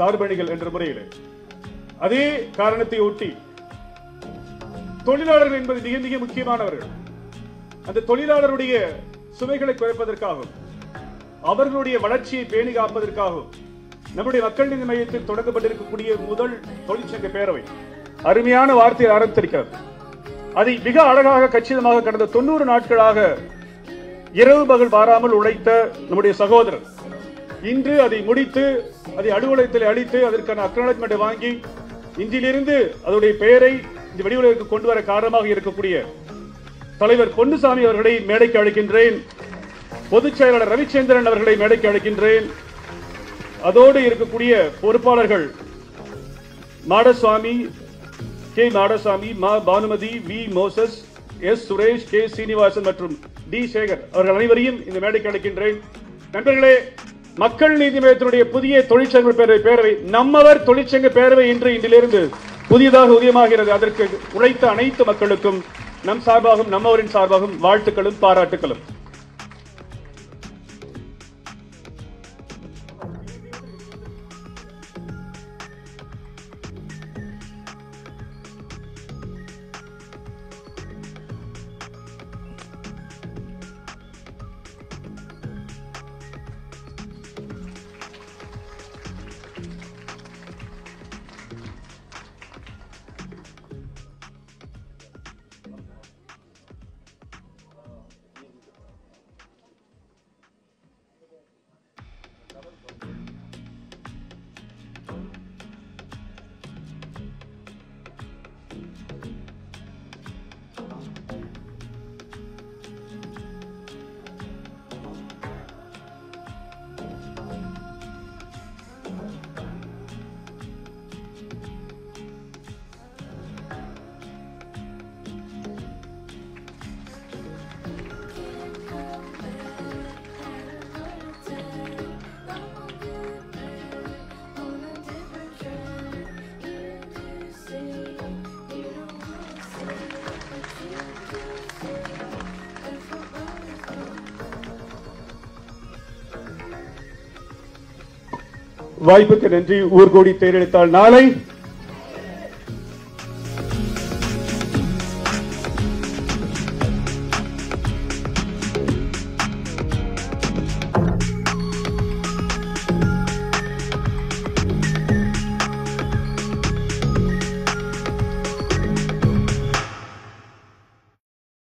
சார்பணிகள் என்ற முறையில் அதே காரணத்தை ஒட்டி தொழிலாளர்கள் என்பது மிக மிக முக்கியமானவர்கள். அந்த தொழிலாளருடைய சுமைகளை குறைப்பதற்காகவும் அவர்களுடைய வளர்ச்சியை பேணி காப்பதற்காகவும் நம்முடைய மக்கள் நீதி மையத்தில் தொடங்கப்பட்டிருக்கக்கூடிய முதல் தொழிற்சங்க பேரவை அருமையான வார்த்தையை ஆரம்பித்திருக்கிறது. அதை மிக அழகாக கச்சிதமாக கடந்த 90 நாட்களாக இரவு பகல் பாராமல் உழைத்த நம்முடைய சகோதரர் இன்று அதை முடித்து அதை அலுவலகத்தில் அளித்து அதற்கான அக்னாலஜ்மெண்ட் வாங்கி இன்றிலிருந்து அதனுடைய பெயரை இந்த வெளியுலகிற்கு கொண்டு வர காரணமாக இருக்கக்கூடிய தலைவர் பொன்னுசாமி அவர்களை மேடைக்கு அழைக்கின்றேன். பொதுச் செயலாளர் ரவிச்சந்திரன் அவர்களை மேடைக்கு அழைக்கின்றேன். அதோடு இருக்கக்கூடிய பொறுப்பாளர்கள் மாடசாமி, கே மாடசாமி, மா Banumathi, V Moses, S Suresh, K Srinivasan மற்றும் டி சேகர் அவர்கள் அனைவரையும் இந்த மேடைக்கு அழைக்கின்றேன். நண்பர்களே, மக்கள் நீதி மையத்தினுடைய புதிய தொழிற்சங்க பேரவை நம்மவர் தொழிற்சங்க பேரவை இன்றிலிருந்து புதியதாக உதயமாகிறது. அதற்கு உழைத்த அனைத்து மக்களுக்கும் நம் சார்பாகவும் நம்மவரின் சார்பாகவும் வாழ்த்துக்களும் பாராட்டுகளும். வாய்ப்புக்கு நன்றி. ஊர்கோடி தேர்தெடுத்தால் நாளை